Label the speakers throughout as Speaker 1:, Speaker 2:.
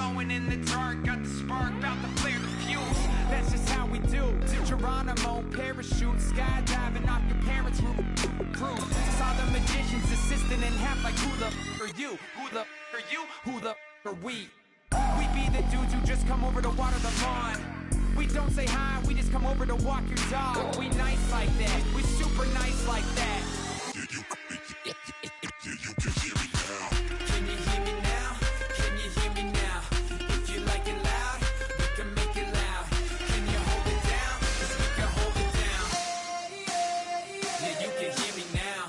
Speaker 1: glowing in the dark, got the spark, about to flare the fuse. That's just how we do. Geronimo, parachute, skydiving off your parents' roof. Saw the magician's assistant in half like who the are you? Who the are you? Who the are we? We be the dudes who just come over to water the lawn. We don't say hi, we just come over to walk your dog. We nice like that, we super nice like that. Can you hear me now? Can you hear me now? If you like it loud, we can make it loud. Can you hold it down? 'Cause we can hold it down. Yeah, you can hear me now.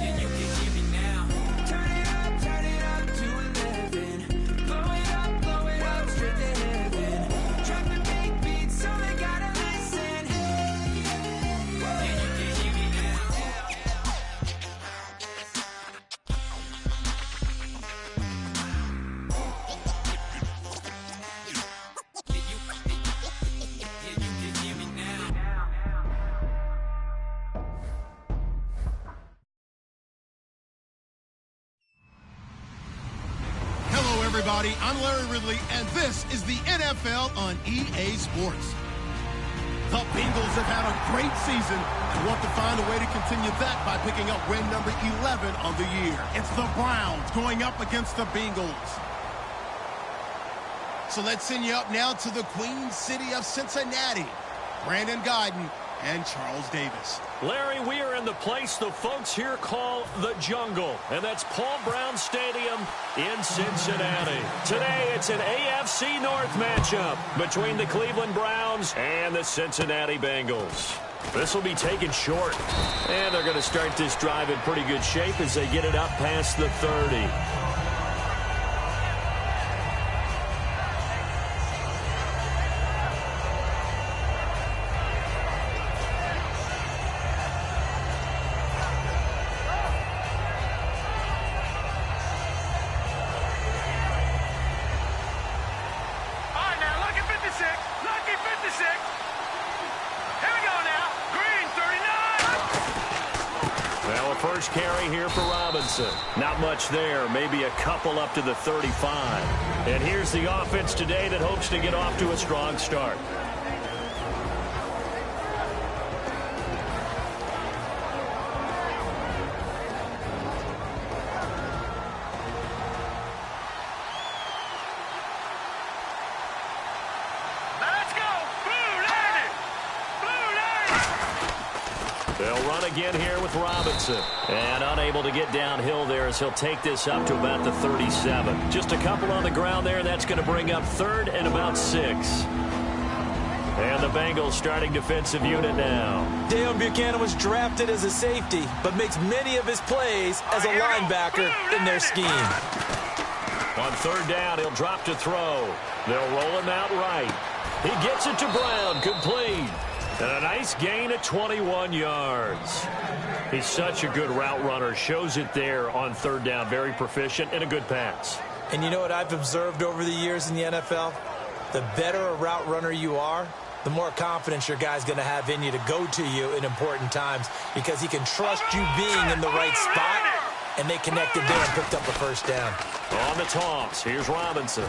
Speaker 1: Yeah, you can hear me now. Turn it up to 11. Blow it up straight to heaven. Drop the big beat so they gotta listen. Yeah, you can hear me now. Yeah, you can hear me now.
Speaker 2: Hello, everybody. I'm Larry Ridley, and this is the NFL on EA Sports. The Bengals have had a great season and want to find a way to continue that by picking up win number 11 on the year. It's the Browns going up against the Bengals. So let's send you up now to the Queen City of Cincinnati. Brandon Guyton and Charles Davis.
Speaker 3: Larry, we are in the place the folks here call the Jungle, and that's Paul Brown Stadium in Cincinnati. Today, it's an AFC North matchup between the Cleveland Browns and the Cincinnati Bengals. This will be taken short, and they're going to start this drive in pretty good shape as they get it up past the 30. First carry here for Robinson. Not much there, maybe a couple up to the 35. And here's the offense today that hopes to get off to a strong start. They'll run again here with Robinson. And unable to get downhill there as he'll take this up to about the 37. Just a couple on the ground there. That's going to bring up third and about 6. And the Bengals starting defensive unit now.
Speaker 4: Dale Buchanan was drafted as a safety, but makes many of his plays as a linebacker in their scheme.
Speaker 3: On third down, he'll drop to throw. They'll roll him out right. He gets it to Brown, complete. And a nice gain of 21 yards. He's such a good route runner. Shows it there on third down. Very proficient and a good pass.
Speaker 4: And you know what I've observed over the years in the NFL? The better a route runner you are, the more confidence your guy's going to have in you to go to you in important times because he can trust you being in the right spot, and they connected there and picked up a first down.
Speaker 3: On the toss, here's Robinson.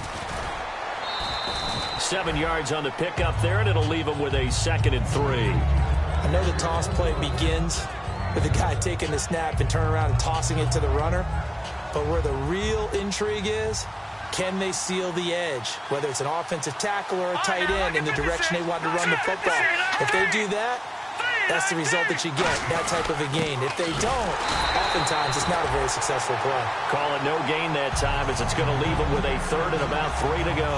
Speaker 3: 7 yards on the pickup there, and it'll leave him with a 2nd and 3.
Speaker 4: I know the toss play begins with the guy taking the snap and turning around and tossing it to the runner. But where the real intrigue is, can they seal the edge? Whether it's an offensive tackle or a tight end in the direction they want to run the football. If they do that, that's the result that you get, that type of a gain. If they don't, oftentimes it's not a very successful play.
Speaker 3: Call it no gain that time as it's going to leave him with a 3rd and about 3 to go.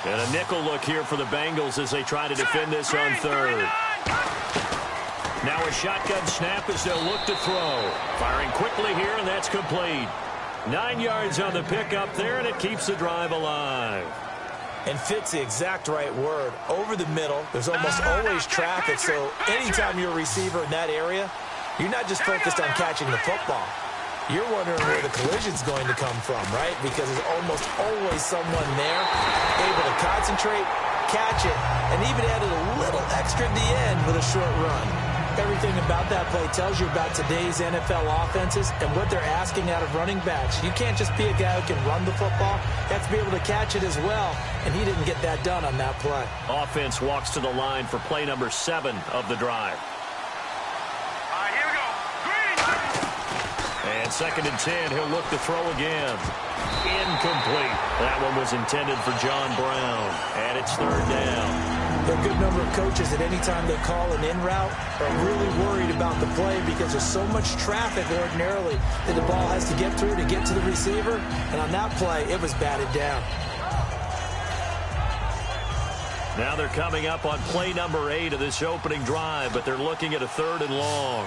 Speaker 3: And a nickel look here for the Bengals as they try to defend this on third. Now a shotgun snap as they'll look to throw. Firing quickly here, and that's complete. 9 yards on the pickup there, and it keeps the drive alive.
Speaker 4: And fits the exact right word. Over the middle, there's almost always traffic, so anytime you're a receiver in that area, you're not just focused on catching the football. You're wondering where the collision's going to come from, right? Because there's almost always someone there able to concentrate, catch it, and even added a little extra at the end with a short run. Everything about that play tells you about today's NFL offenses and what they're asking out of running backs. You can't just be a guy who can run the football. You have to be able to catch it as well, and he didn't get that done on that play.
Speaker 3: Offense walks to the line for play number 7 of the drive.
Speaker 1: Here we go.
Speaker 3: And 2nd and 10, he'll look to throw again. Incomplete. That one was intended for John Brown, and it's 3rd down.
Speaker 4: There are a good number of coaches that any time they call an in route are really worried about the play because there's so much traffic ordinarily that the ball has to get through to get to the receiver. And on that play, it was batted down.
Speaker 3: Now they're coming up on play number 8 of this opening drive, but they're looking at a 3rd and long.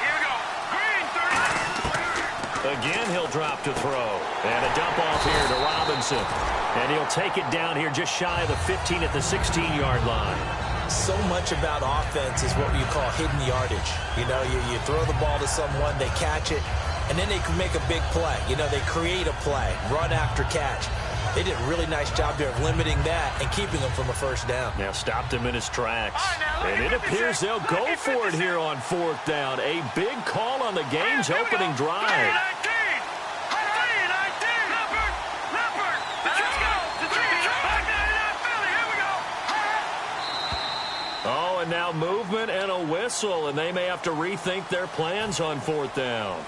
Speaker 1: Here we go. Green, 30.
Speaker 3: Again, he'll drop to throw. And a dump off here to Robinson. And he'll take it down here just shy of the 15 at the 16-yard line.
Speaker 4: So much about offense is what you call hidden yardage. You know, you throw the ball to someone, they catch it, and then they can make a big play. You know, they create a play, run after catch. They did a really nice job there of limiting that and keeping him from a 1st down.
Speaker 3: Now stopped him in his tracks. And it appears they'll go for it here on 4th down. A big call on the game's opening drive. Oh, and now movement and a whistle, and they may have to rethink their plans on 4th down.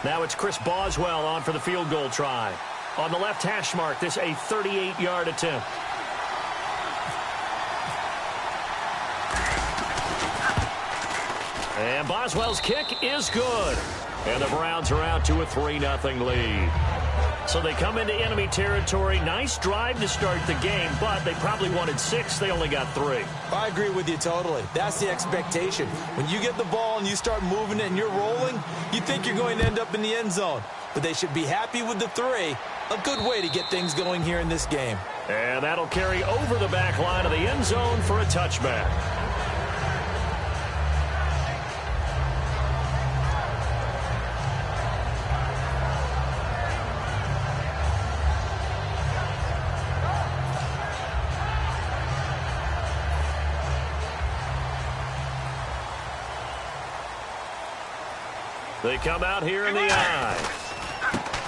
Speaker 3: Now it's Chris Boswell on for the field goal try. On the left hash mark, this a 38-yard attempt. And Boswell's kick is good. And the Browns are out to a 3-0 lead. So they come into enemy territory. Nice drive to start the game, but they probably wanted 6. They only got 3.
Speaker 4: I agree with you totally. That's the expectation. When you get the ball and you start moving it and you're rolling, you think you're going to end up in the end zone. But they should be happy with the 3. A good way to get things going here in this game.
Speaker 3: And that'll carry over the back line of the end zone for a touchback. They come out here in the eye.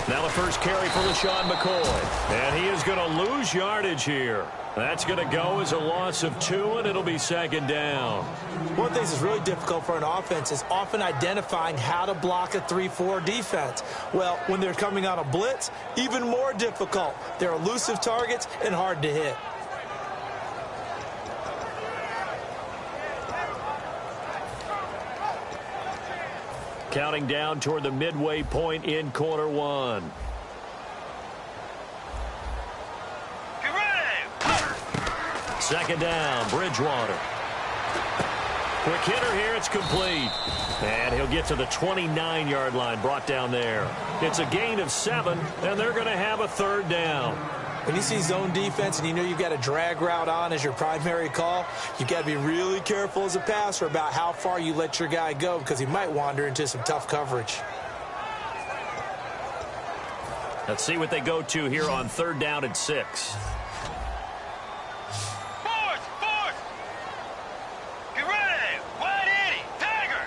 Speaker 3: Now the first carry for LaShawn McCoy. And he is going to lose yardage here. That's going to go as a loss of 2, and it'll be 2nd down.
Speaker 4: One of the things that's really difficult for an offense is often identifying how to block a 3-4 defense. Well, when they're coming on a blitz, even more difficult. They're elusive targets and hard to hit.
Speaker 3: Counting down toward the midway point in quarter 1.
Speaker 1: Get ready.
Speaker 3: 2nd down, Bridgewater. Quick hitter here, it's complete. And he'll get to the 29-yard line, brought down there. It's a gain of 7, and they're going to have a 3rd down.
Speaker 4: When you see zone defense and you know you've got a drag route on as your primary call, you've got to be really careful as a passer about how far you let your guy go because he might wander into some tough coverage.
Speaker 3: Let's see what they go to here on 3rd down and 6.
Speaker 1: Fourth. Get ready. Wide Eddie. Tiger.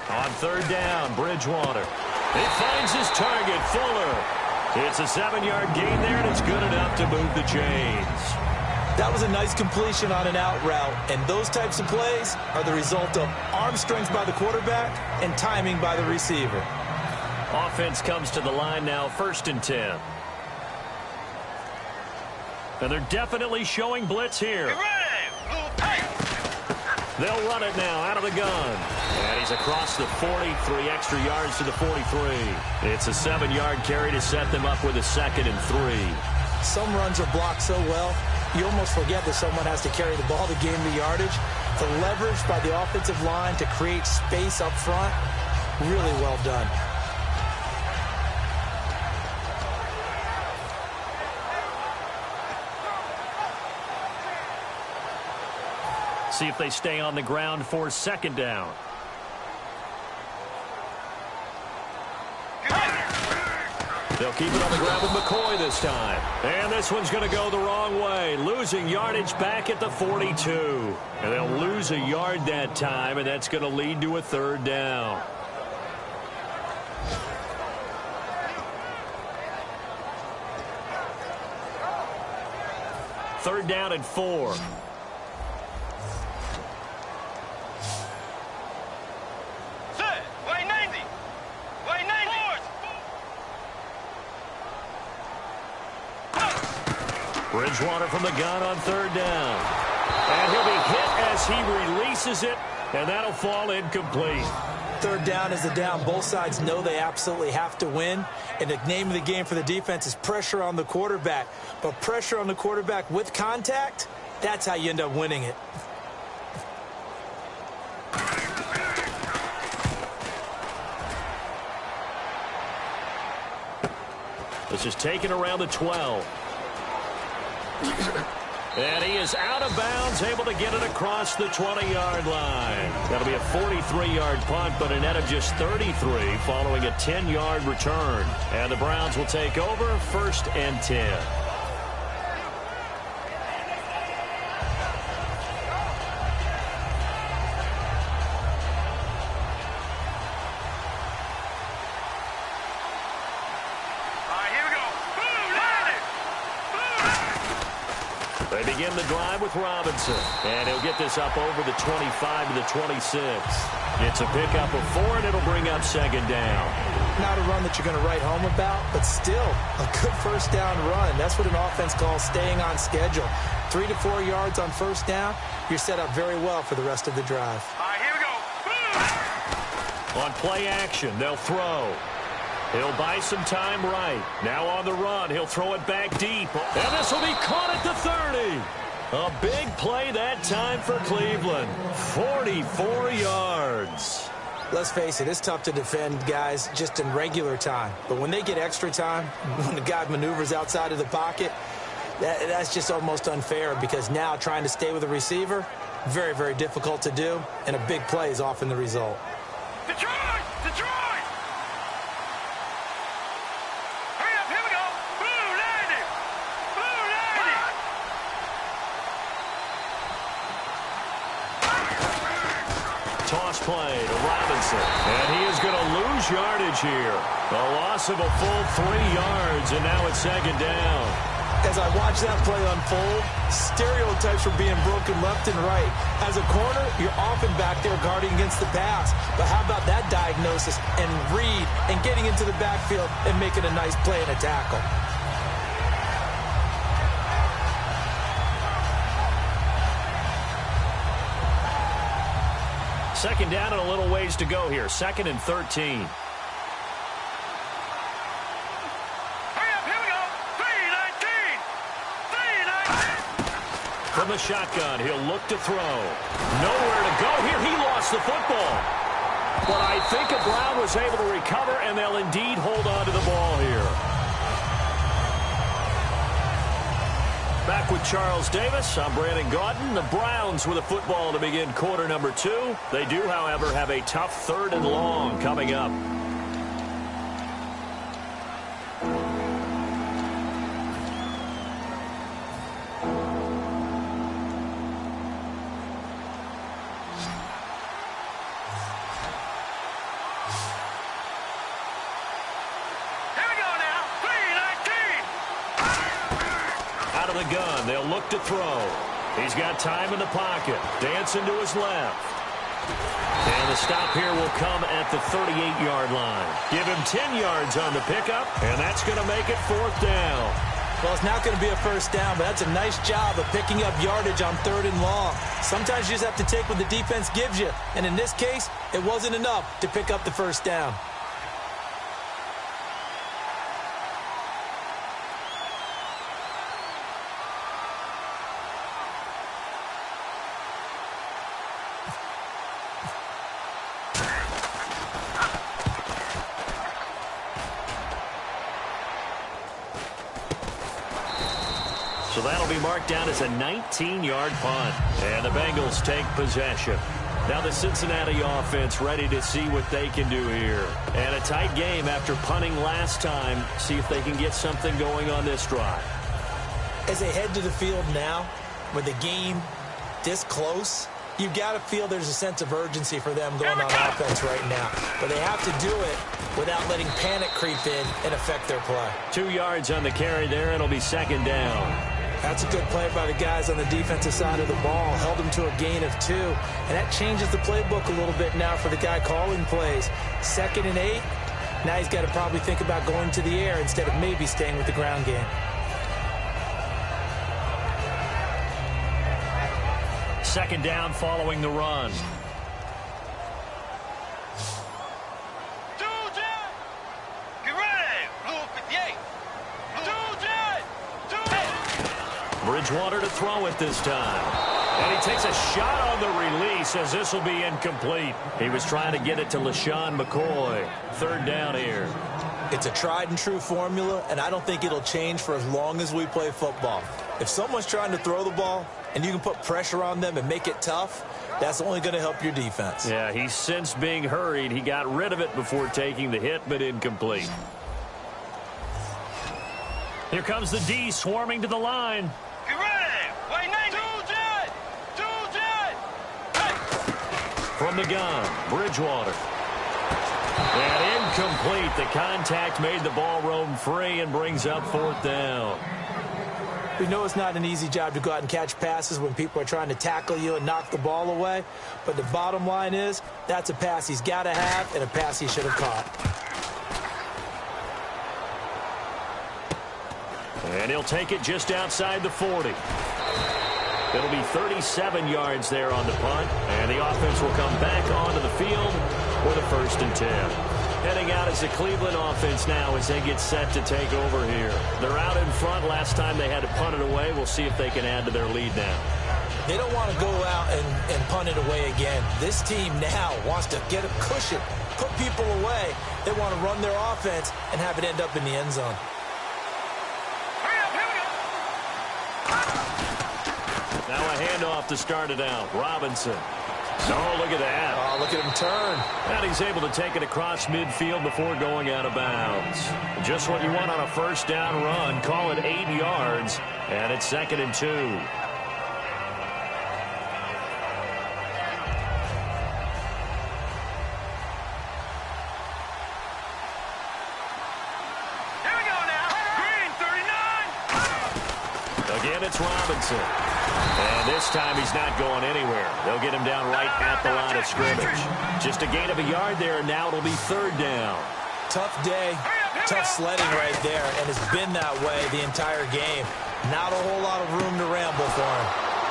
Speaker 3: On 3rd down, Bridgewater. He finds his target, Fuller. It's a 7-yard gain there, and it's good enough to move the chains.
Speaker 4: That was a nice completion on an out route, and those types of plays are the result of arm strength by the quarterback and timing by the receiver.
Speaker 3: Offense comes to the line now, 1st and 10. And they're definitely showing blitz here.
Speaker 1: Get ready. Hey.
Speaker 3: They'll run it now out of the gun. And he's across the 40, 3 extra yards to the 43. It's a 7-yard carry to set them up with a 2nd and 3.
Speaker 4: Some runs are blocked so well, you almost forget that someone has to carry the ball to gain the yardage. The leverage by the offensive line to create space up front, really well done.
Speaker 3: See if they stay on the ground for second down. They'll keep it on the ground with McCoy this time. And this one's going to go the wrong way. Losing yardage back at the 42. And they'll lose a yard that time, and that's going to lead to a third down. Third down and 4. Bridgewater from the gun on third down. And he'll be hit as he releases it, and that'll fall incomplete.
Speaker 4: Third down is the down. Both sides know they absolutely have to win. And the name of the game for the defense is pressure on the quarterback. But pressure on the quarterback with contact, that's how you end up winning it.
Speaker 3: This is taken around the 12. And he is out of bounds, able to get it across the 20-yard line. That'll be a 43-yard punt, but a net of just 33 following a 10-yard return. And the Browns will take over, 1st and 10. They begin the drive with Robinson, and he'll get this up over the 25 to the 26. It's a pickup of 4, and it'll bring up second down.
Speaker 4: Not a run that you're going to write home about, but still a good first down run. That's what an offense calls staying on schedule. 3 to 4 yards on first down, you're set up very well for the rest of the drive.
Speaker 5: All right, here we go.
Speaker 3: On play action, they'll throw. He'll buy some time right. Now on the run, he'll throw it back deep. And this will be caught at the 30. A big play that time for Cleveland. 44 yards.
Speaker 4: Let's face it, it's tough to defend guys just in regular time. But when they get extra time, when the guy maneuvers outside of the pocket, that's just almost unfair because now trying to stay with the receiver, very, very difficult to do, and a big play is often the result.
Speaker 5: Detroit! Detroit! Hurry up, here we go! Blue 90! Blue 90!
Speaker 3: Toss play to Robinson. And he is going to lose yardage here. A loss of a full 3 yards, and now it's second down.
Speaker 4: As I watch that play unfold, stereotypes are being broken left and right. As a corner, you're often back there guarding against the pass. But how about that diagnosis and read and getting into the backfield and making a nice play and a tackle?
Speaker 3: Second down and a little ways to go here. 2nd and 13. From the shotgun, he'll look to throw. Nowhere to go here. He lost the football. But I think Brown was able to recover, and they'll indeed hold on to the ball here. Back with Charles Davis, I'm Brandon Gaudin. The Browns with a football to begin quarter number 2. They do, however, have a tough 3rd and long coming up. Gun. They'll look to throw. He's got time in the pocket. Dancing to his left. And the stop here will come at the 38-yard line. Give him 10 yards on the pickup, and that's going to make it 4th down.
Speaker 4: Well, it's not going to be a first down, but that's a nice job of picking up yardage on 3rd and long. Sometimes you just have to take what the defense gives you, and in this case, it wasn't enough to pick up the first down.
Speaker 3: So that'll be marked down as a 19-yard punt. And the Bengals take possession. Now the Cincinnati offense ready to see what they can do here. And a tight game after punting last time. See if they can get something going on this drive.
Speaker 4: As they head to the field now, with the game this close, you've got to feel there's a sense of urgency for them going on offense right now. But they have to do it without letting panic creep in and affect their play.
Speaker 3: 2 yards on the carry there. It'll be second down.
Speaker 4: That's a good play by the guys on the defensive side of the ball. Held them to a gain of 2. And that changes the playbook a little bit now for the guy calling plays. 2nd and 8. Now he's got to probably think about going to the air instead of maybe staying with the ground game.
Speaker 3: Second down following the run. Bridgewater to throw it this time. And he takes a shot on the release as this will be incomplete. He was trying to get it to LaShawn McCoy. Third down here.
Speaker 4: It's a tried and true formula, and I don't think it'll change for as long as we play football. If someone's trying to throw the ball and you can put pressure on them and make it tough, that's only going to help your defense.
Speaker 3: Yeah, he's since being hurried. He got rid of it before taking the hit, but incomplete. Here comes the D swarming to the line. From the gun, Bridgewater. And incomplete. The contact made the ball roam free and brings up 4th down.
Speaker 4: We know it's not an easy job to go out and catch passes when people are trying to tackle you and knock the ball away. But the bottom line is, that's a pass he's got to have and a pass he should have caught.
Speaker 3: And he'll take it just outside the 40. It'll be 37 yards there on the punt. And the offense will come back onto the field for the 1st and 10. Heading out is the Cleveland offense now as they get set to take over here. They're out in front. Last time they had to punt it away. We'll see if they can add to their lead now.
Speaker 4: They don't want to go out and punt it away again. This team now wants to get a cushion, put people away. They want to run their offense and have it end up in the end zone.
Speaker 3: Now a handoff to start it out. Robinson. Oh, look at that.
Speaker 4: Oh, look at him turn.
Speaker 3: And he's able to take it across midfield before going out of bounds. Just what you want on a 1st down run. Call it 8 yards. And it's 2nd and 2. Again, it's Robinson. And this time he's not going anywhere. They'll get him down right at the line of scrimmage. Just a gain of a yard there, and now it'll be 3rd down.
Speaker 4: Tough day, tough sledding right there, and it's been that way the entire game. Not a whole lot of room to ramble for him.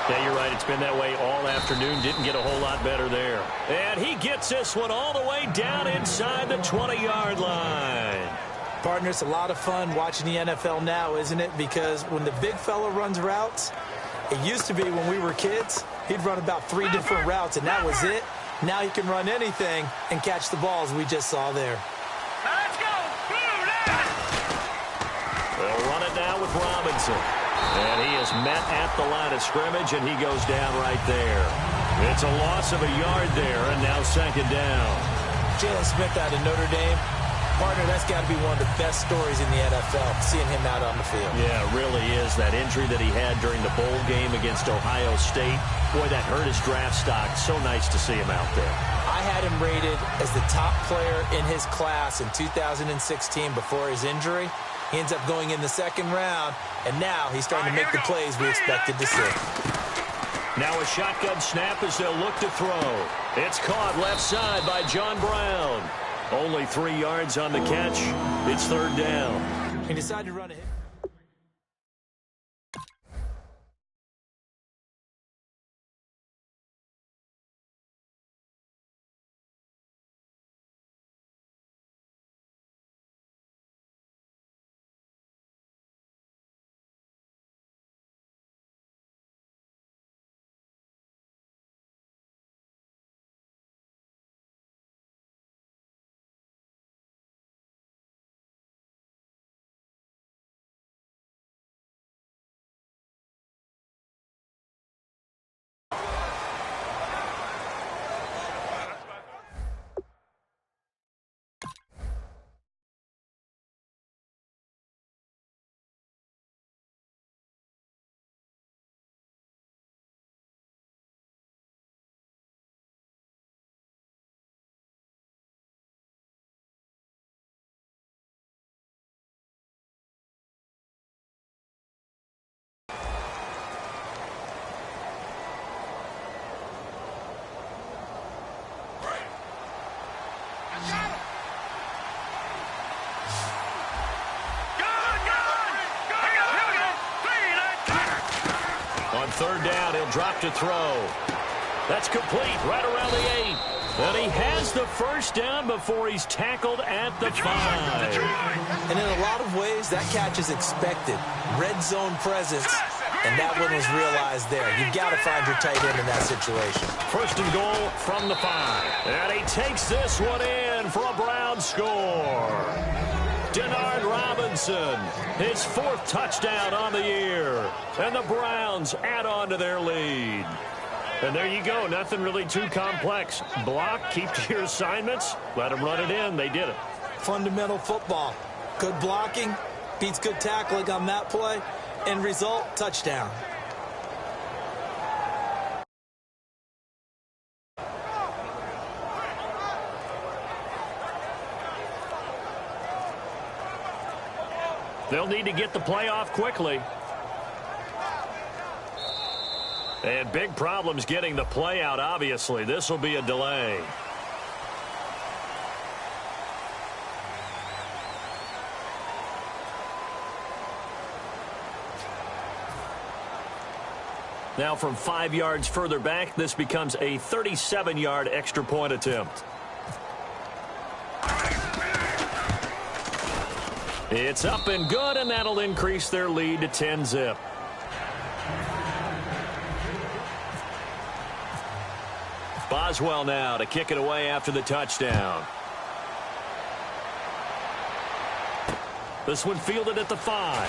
Speaker 3: Yeah, you're right. It's been that way all afternoon. Didn't get a whole lot better there. And he gets this one all the way down inside the 20-yard line.
Speaker 4: Partner, it's a lot of fun watching the NFL now, isn't it? Because when the big fella runs routes, it used to be when we were kids, he'd run about 3 different routes, and that was it. Now he can run anything and catch the balls we just saw there.
Speaker 5: Let's go!
Speaker 3: They'll run it now with Robinson. And he is met at the line of scrimmage, and he goes down right there. It's a loss of a yard there, and now 2nd down.
Speaker 4: Jalen Smith out of Notre Dame. Partner, that's got to be one of the best stories in the NFL, seeing him out on the field.
Speaker 3: Yeah, it really is. That injury that he had during the bowl game against Ohio State, boy, that hurt his draft stock. So nice to see him out there.
Speaker 4: I had him rated as the top player in his class in 2016 before his injury. He ends up going in the 2nd round, and now he's starting to make the plays we expected to see.
Speaker 3: Now a shotgun snap as they'll look to throw. It's caught left side by John Brown. Only 3 yards on the catch. It's 3rd down.
Speaker 4: He decided to run ahead.
Speaker 3: to throw. That's complete right around the 8. And he has the first down before he's tackled at the 5.
Speaker 4: And in a lot of ways, that catch is expected. Red zone presence, and that one was realized there. You've got to find your tight end in that situation.
Speaker 3: First and goal from the 5. And he takes this one in for a Brown score. Denard Robinson, his 4th touchdown on the year. And the Browns add on to their lead. And there you go. Nothing really too complex. Block, keep to your assignments, let them run it in. They did it.
Speaker 4: Fundamental football. Good blocking beats good tackling on that play. End result, touchdown.
Speaker 3: They'll need to get the play off quickly. And big problems getting the play out, obviously. This will be a delay. Now from 5 yards further back, this becomes a 37-yard extra point attempt. It's up and good, and that'll increase their lead to 10-zip. Boswell now to kick it away after the touchdown. This one fielded at the 5.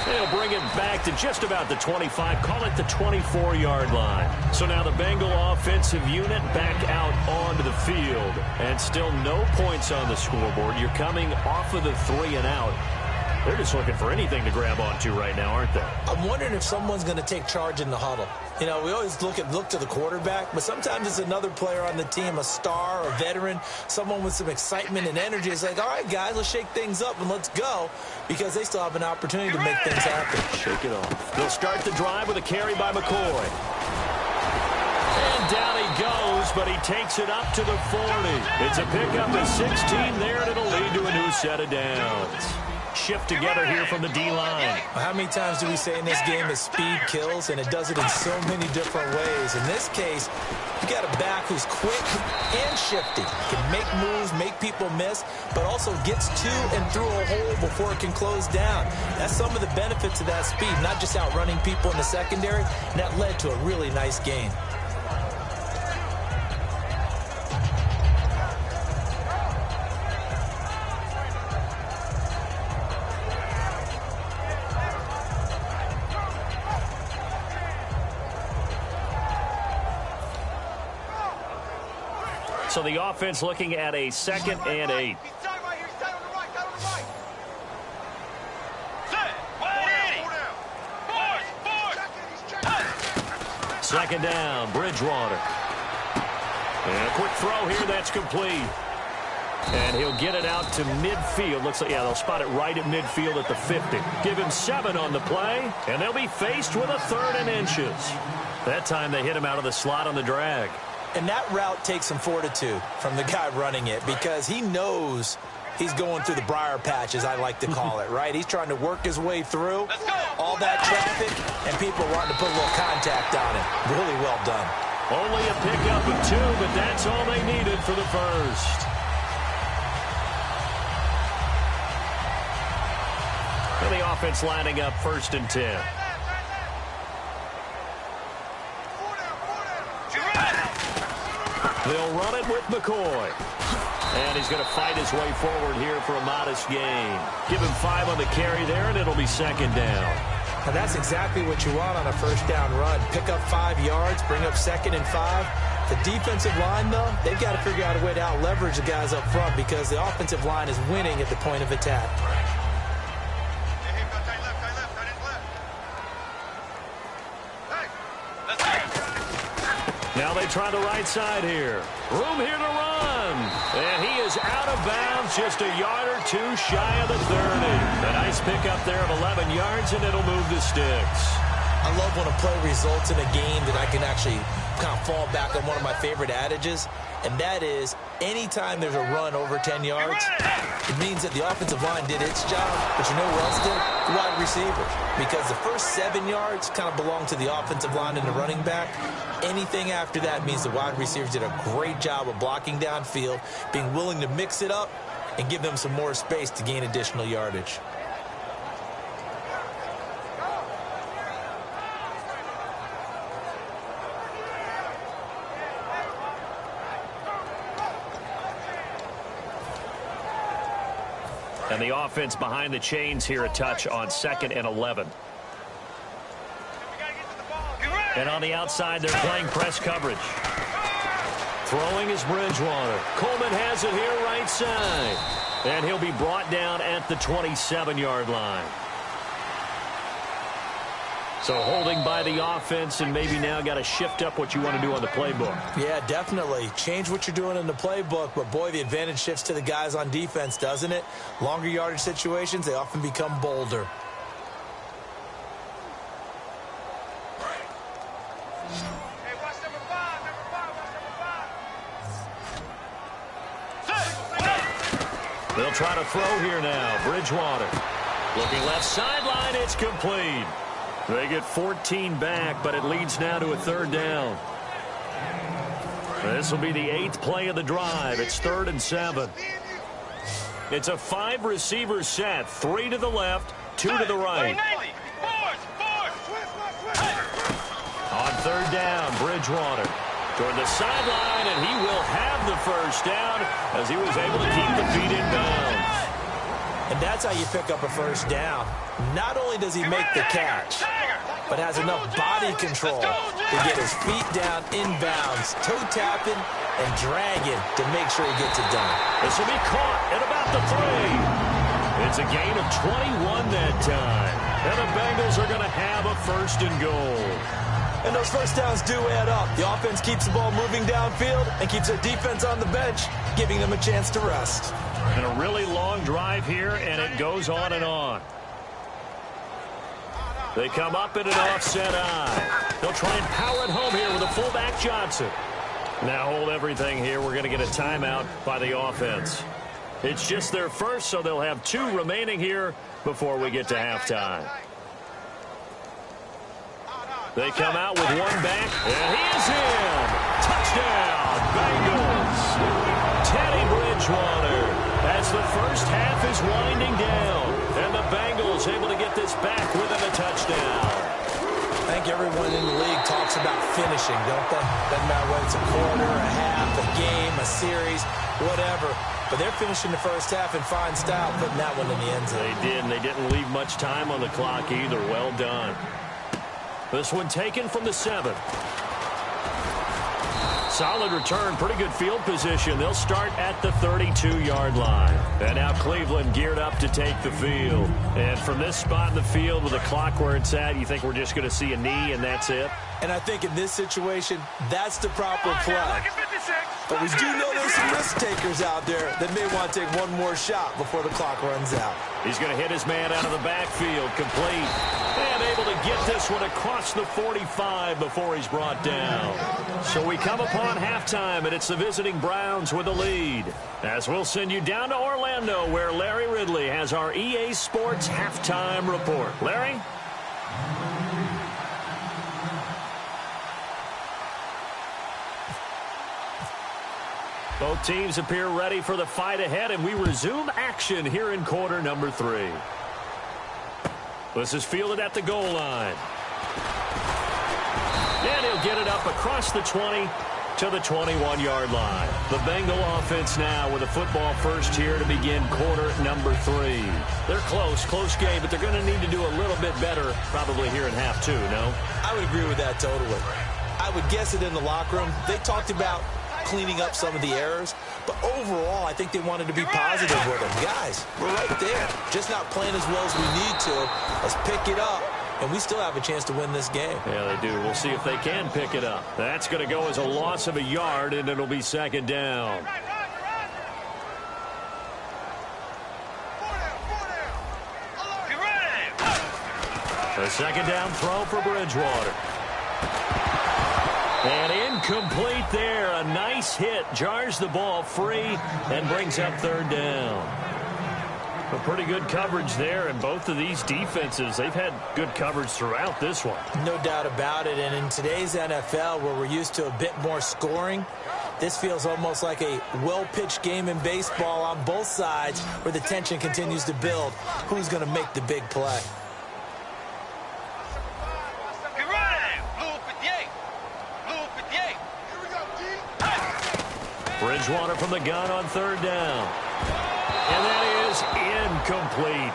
Speaker 3: They'll bring it back to just about the 25, call it the 24-yard line. So now the Bengal offensive unit back out onto the field. And still no points on the scoreboard. You're coming off of the 3 and out. They're just looking for anything to grab onto right now, aren't they?
Speaker 4: I'm wondering if someone's going to take charge in the huddle. You know, we always look to the quarterback, but sometimes it's another player on the team, a star, a veteran, someone with some excitement and energy. It's like, all right, guys, let's shake things up and let's go, because they still have an opportunity to make things happen.
Speaker 3: Shake it off. They'll start the drive with a carry by McCoy. And down he goes, but he takes it up to the 40. It's a pickup at 16 there, and it'll lead to a new set of downs. Shift together here from the D-line.
Speaker 4: How many times do we say in this game that speed kills, and it does it in so many different ways? In this case, you got a back who's quick and shifty, can make moves, make people miss, but also gets to and through a hole before it can close down. That's some of the benefits of that speed, not just outrunning people in the secondary, and that led to a really nice gain.
Speaker 3: So the offense looking at a 2nd and 8. Second down, Bridgewater. And a quick throw here, that's complete. And he'll get it out to midfield. Looks like, yeah, they'll spot it right at midfield at the 50. Give him 7 on the play, and they'll be faced with a 3rd and inches. That time they hit him out of the slot on the drag.
Speaker 4: And that route takes some fortitude from the guy running it, because he knows he's going through the briar patch, as I like to call it, right? He's trying to work his way through all that traffic, and people wanting to put a little contact on it. Really well done.
Speaker 3: Only a pickup of 2, but that's all they needed for the first. And the offense lining up 1st and 10. They'll run it with McCoy. And he's going to fight his way forward here for a modest gain. Give him 5 on the carry there, and it'll be 2nd down.
Speaker 4: Now that's exactly what you want on a 1st down run. Pick up 5 yards, bring up 2nd and 5. The defensive line, though, they've got to figure out a way to out-leverage the guys up front, because the offensive line is winning at the point of attack.
Speaker 3: Now they try the right side here. Room here to run. And he is out of bounds, just a yard or 2 shy of the 30. A nice pickup there of 11 yards, and it'll move the sticks.
Speaker 4: I love when a play results in a game that I can actually kind of fall back on one of my favorite adages, and that is anytime there's a run over 10 yards, it means that the offensive line did its job, but you know who else did? The wide receivers. Because the first 7 yards kind of belong to the offensive line and the running back. Anything after that means the wide receivers did a great job of blocking downfield, being willing to mix it up, and give them some more space to gain additional yardage.
Speaker 3: And the offense behind the chains here, a touch on 2nd and 11. And on the outside, they're playing press coverage. Throwing is Bridgewater. Coleman has it here right side. And he'll be brought down at the 27-yard line. So holding by the offense, and maybe now got to shift up what you want to do on the playbook.
Speaker 4: Yeah, definitely. Change what you're doing in the playbook, but boy, the advantage shifts to the guys on defense, doesn't it? Longer yardage situations, they often become bolder.
Speaker 5: Hey, watch number 5, watch number 5.
Speaker 3: They'll try to throw here now. Bridgewater looking left sideline. It's complete. They get 14 back, but it leads now to a 3rd down. This will be the 8th play of the drive. It's 3rd and 7. It's a 5-receiver set. 3 to the left, 2 to the right. On 3rd down, Bridgewater toward the sideline, and he will have the 1st down as he was able to keep the feet in bounds.
Speaker 4: And that's how you pick up a 1st down. Not only does he make the catch, but has enough body control to get his feet down inbounds, toe tapping and dragging to make sure he gets it done.
Speaker 3: This will be caught at about the 3. It's a gain of 21 that time. And the Bengals are going to have a 1st and goal.
Speaker 4: And those 1st downs do add up. The offense keeps the ball moving downfield and keeps their defense on the bench, giving them a chance to rest.
Speaker 3: And a really long drive here, and it goes on and on. They come up in an offset eye. They'll try and power it home here with a fullback Johnson. Now hold everything here. We're going to get a timeout by the offense. It's just their first, so they'll have 2 remaining here before we get to halftime. They come out with 1 back, and he is in. Touchdown, Bengals. Teddy Bridgewater as the first half is winding down, and the Bengals able to get this back within a touchdown.
Speaker 4: I think everyone in the league talks about finishing, don't they? Doesn't matter whether it's a quarter, a half, a game, a series, whatever. But they're finishing the first half in fine style, putting that one in the end zone.
Speaker 3: They did, and they didn't leave much time on the clock either. Well done. This one taken from the 7. Solid return, pretty good field position. They'll start at the 32-yard line. And now Cleveland geared up to take the field. And from this spot in the field with the clock where it's at, you think we're just going to see a knee and that's it?
Speaker 4: And I think in this situation, that's the proper play. But we do know there's some risk takers out there that may want to take one more shot before the clock runs out.
Speaker 3: He's going to hit his man out of the backfield, complete. And able to get this one across the 45 before he's brought down. So we come upon halftime, and it's the visiting Browns with the lead. As we'll send you down to Orlando, where Larry Ridley has our EA Sports halftime report. Larry? Both teams appear ready for the fight ahead, and we resume action here in quarter number 3. This is fielded at the goal line. And he'll get it up across the 20 to the 21-yard line. The Bengal offense now with a football first here to begin quarter number 3. They're close game, but they're going to need to do a little bit better probably here in half 2, no?
Speaker 4: I would agree with that totally. I would guess it in the locker room. They talked about cleaning up some of the errors, but overall I think they wanted to be positive with them. Guys, we're right there, just not playing as well as we need to. Let's pick it up, and we still have a chance to win this game.
Speaker 3: Yeah, they do. We'll see if they can pick it up. That's going to go as a loss of a yard, and it'll be 2nd down. A 2nd down throw for Bridgewater. And incomplete there. A nice hit. Jars the ball free and brings up third down. A pretty good coverage there, and both of these defenses, they've had good coverage throughout this one.
Speaker 4: No doubt about it, and in today's NFL, where we're used to a bit more scoring, this feels almost like a well-pitched game in baseball on both sides where the tension continues to build. Who's going to make the big play?
Speaker 5: Get ready! Blue 58. Blue 58. Here we go, D.
Speaker 3: Bridgewater from the gun on third down. And that is incomplete.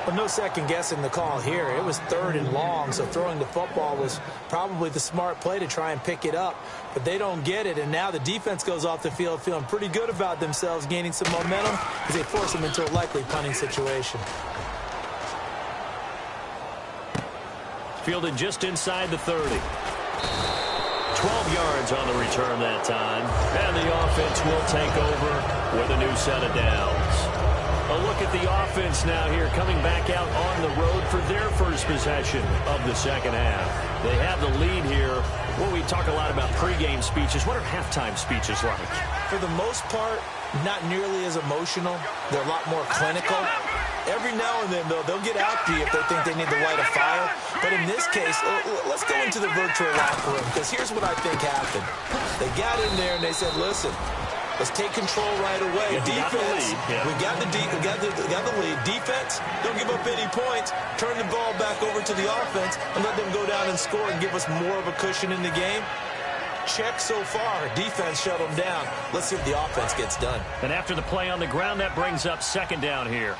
Speaker 4: Well, no second guessing the call here. It was third and long, so throwing the football was probably the smart play to try and pick it up. But they don't get it, and now the defense goes off the field feeling pretty good about themselves, gaining some momentum as they force them into a likely punting situation.
Speaker 3: Fielded just inside the 30. 12 yards on the return that time. And the offense will take over with a new set of downs. A look at the offense now here, coming back out on the road for their first possession of the second half. They have the lead here. Well, we talk a lot about pregame speeches. What are halftime speeches like?
Speaker 4: For the most part, not nearly as emotional. They're a lot more clinical. Every now and then, though, they'll get after you if they think they need to light a fire. But in this case, let's go into the virtual locker room, because here's what I think happened. They got in there and they said, listen, let's take control right away. Defense, we got the lead. Defense, don't give up any points. Turn the ball back over to the offense and let them go down and score and give us more of a cushion in the game. Check so far. Defense shut them down. Let's see if the offense gets done.
Speaker 3: And after the play on the ground, that brings up second down here.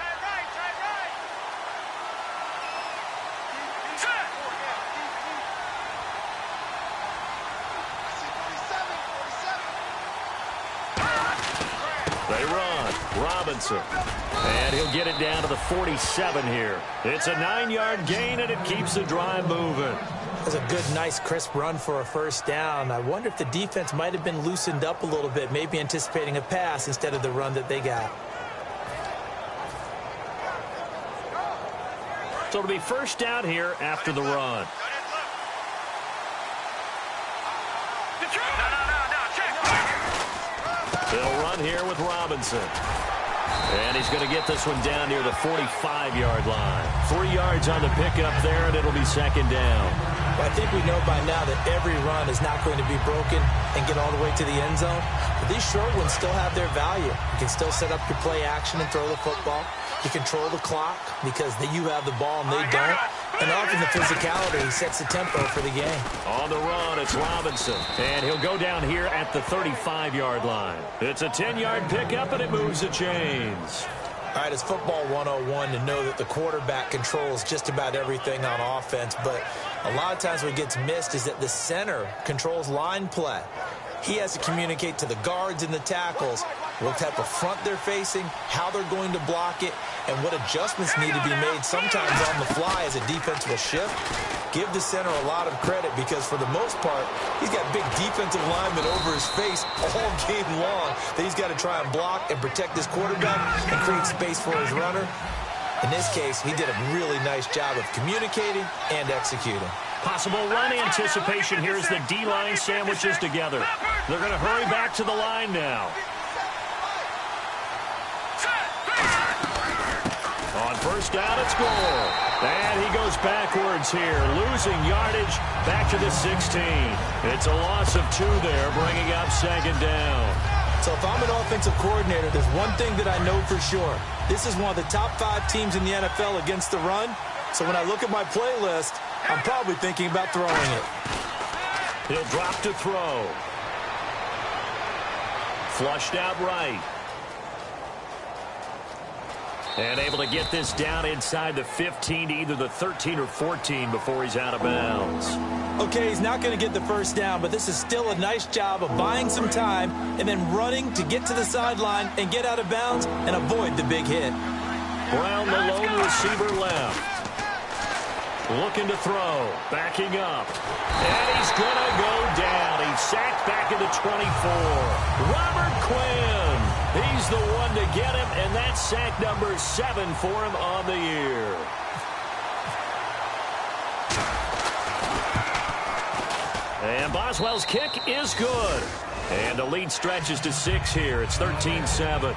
Speaker 3: They run. Robinson. And he'll get it down to the 47 here. It's a 9-yard gain, and it keeps the drive moving.
Speaker 4: That's a good, nice, crisp run for a first down. I wonder if the defense might have been loosened up a little bit, maybe anticipating a pass instead of the run that they got.
Speaker 3: So it'll be first down here after the run. They'll run here with Robinson. And he's going to get this one down near the 45-yard line. 3 yards on the pickup there, and it'll be second down.
Speaker 4: Well, I think we know by now that every run is not going to be broken and get all the way to the end zone. But these short ones still have their value. You can still set up your play action and throw the football. You control the clock because you have the ball and they don't. And often the physicality sets the tempo for the game.
Speaker 3: On the run, it's Robinson. And he'll go down here at the 35-yard line. It's a 10-yard pickup, and it moves the chains.
Speaker 4: All right, it's football 101 to know that the quarterback controls just about everything on offense. But a lot of times what gets missed is that the center controls line play. He has to communicate to the guards and the tackles what type of front they're facing, how they're going to block it, and what adjustments need to be made sometimes on the fly as a defense will shift. Give the center a lot of credit because for the most part, he's got big defensive linemen over his face all game long that he's got to try and block and protect his quarterback and create space for his runner. In this case, he did a really nice job of communicating and executing.
Speaker 3: Possible run anticipation here as the D-line sandwiches together. They're going to hurry back to the line now. On first down, it's Gore. And he goes backwards here, losing yardage back to the 16. It's a loss of 2 there, bringing up second down.
Speaker 4: So if I'm an offensive coordinator, there's one thing that I know for sure. This is one of the top 5 teams in the NFL against the run. So when I look at my playlist, I'm probably thinking about throwing it.
Speaker 3: He'll drop to throw. Flushed out right. And able to get this down inside the 15 to either the 13 or 14 before he's out of bounds.
Speaker 4: Okay, he's not going to get the first down, but this is still a nice job of buying some time and then running to get to the sideline and get out of bounds and avoid the big hit.
Speaker 3: Brown, the lone receiver left. Looking to throw. Backing up. And he's going to go down. He's sacked back at the 24. Robert Quinn. He's the one to get him, and that's sack number 7 for him on the year. And Boswell's kick is good. And the lead stretches to 6 here. It's 13-7.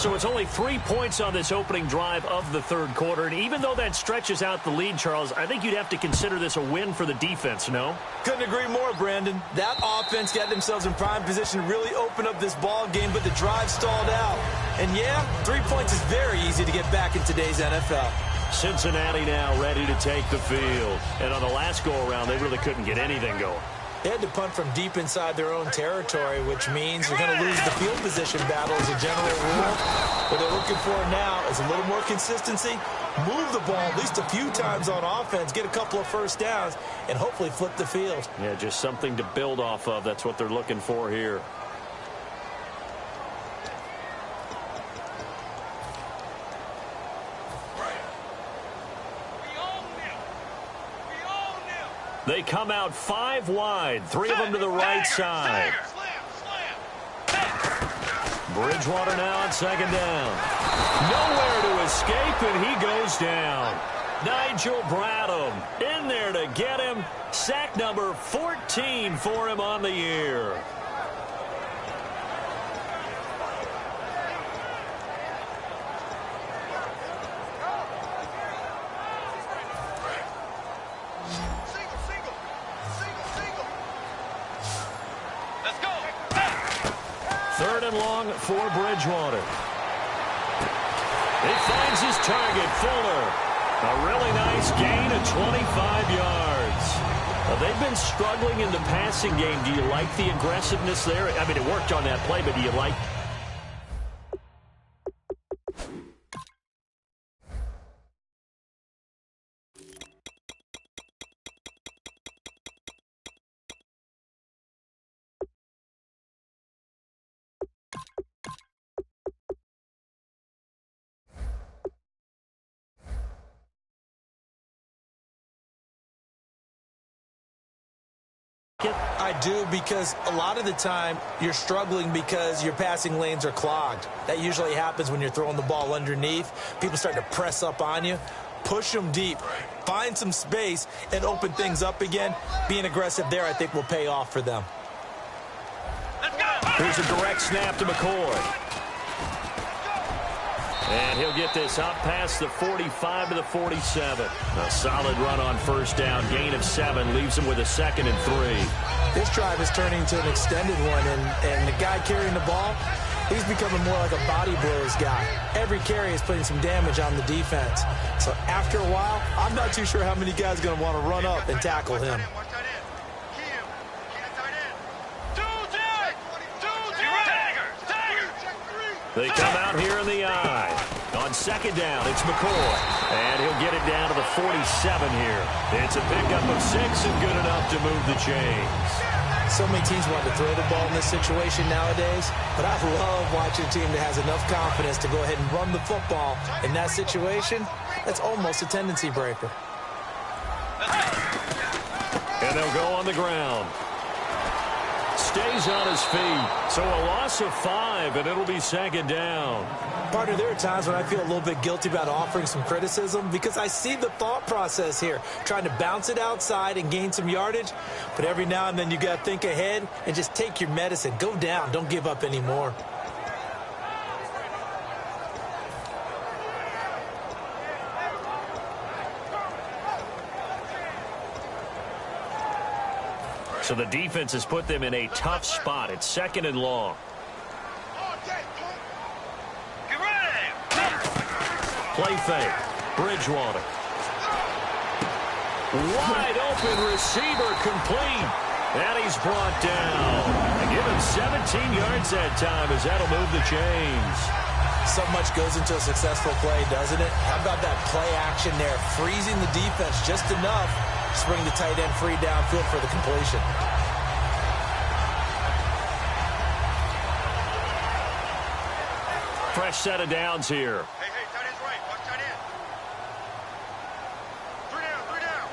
Speaker 3: So it's only 3 points on this opening drive of the third quarter. And even though that stretches out the lead, Charles, I think you'd have to consider this a win for the defense, no?
Speaker 4: Couldn't agree more, Brandon. That offense got themselves in prime position to really open up this ball game, but the drive stalled out. And yeah, 3 points is very easy to get back in today's NFL.
Speaker 3: Cincinnati now ready to take the field. And on the last go-around, they really couldn't get anything going.
Speaker 4: They had to punt from deep inside their own territory, which means you're going to lose the field position battle as a general rule. What they're looking for now is a little more consistency, move the ball at least a few times on offense, get a couple of first downs, and hopefully flip the field.
Speaker 3: Yeah, just something to build off of. That's what they're looking for here. They come out 5 wide, 3 of them to the right side. Bridgewater now on second down. Nowhere to escape, and he goes down. Nigel Bradham in there to get him. Sack number 14 for him on the year. Third and long for Bridgewater. He finds his target, Fuller. A really nice gain of 25 yards. They've been struggling in the passing game. Do you like the aggressiveness there? I mean, it worked on that play, but do you like...
Speaker 4: I do, because a lot of the time you're struggling because your passing lanes are clogged. That usually happens when you're throwing the ball underneath. People start to press up on you. Push them deep. Find some space and open things up again. Being aggressive there, I think, will pay off for them.
Speaker 3: Here's a direct snap to McCoy. And he'll get this up past the 45 to the 47. A solid run on first down. Gain of 7 leaves him with a 2nd and 3.
Speaker 4: This drive is turning into an extended one, and the guy carrying the ball, he's becoming more like a body blows guy. Every carry is putting some damage on the defense. So after a while, I'm not too sure how many guys are going to want to run up and tackle him.
Speaker 3: They come out here in the eye. On second down, it's McCoy. And he'll get it down to the 47 here. It's a pickup of 6 and good enough to move the chains.
Speaker 4: So many teams want to throw the ball in this situation nowadays, but I love watching a team that has enough confidence to go ahead and run the football. In that situation, that's almost a tendency breaker.
Speaker 3: And they'll go on the ground. Stays on his feet. So a loss of 5, and it'll be second down.
Speaker 4: Partner, there are times when I feel a little bit guilty about offering some criticism because I see the thought process here, trying to bounce it outside and gain some yardage. But every now and then you got to think ahead and just take your medicine. Go down. Don't give up anymore.
Speaker 3: So the defense has put them in a tough spot. It's 2nd and long. Play fake. Bridgewater. Wide open receiver complete. And he's brought down. And give him 17 yards that time as that'll move the chains.
Speaker 4: So much goes into a successful play, doesn't it? How about that play action there? Freezing the defense just enough to bring the tight end free downfield for the completion.
Speaker 3: Fresh set of downs here.
Speaker 5: Hey, tight end's right. Watch tight end. 3 down.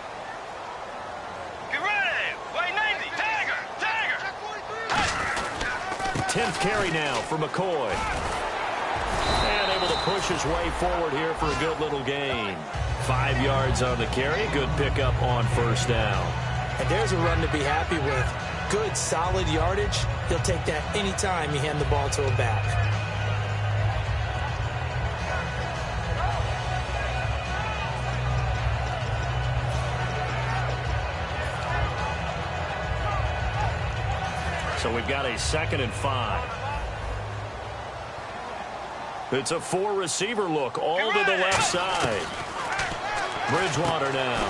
Speaker 5: Get ready. White 90. Tiger.
Speaker 3: 10th carry now for McCoy. And able to push his way forward here for a good little gain. 5 yards on the carry. Good pickup on first down.
Speaker 4: And there's a run to be happy with. Good, solid yardage. He'll take that anytime you hand the ball to a back.
Speaker 3: So we've got a 2nd and 5. It's a 4-receiver look all to the left side. Bridgewater now.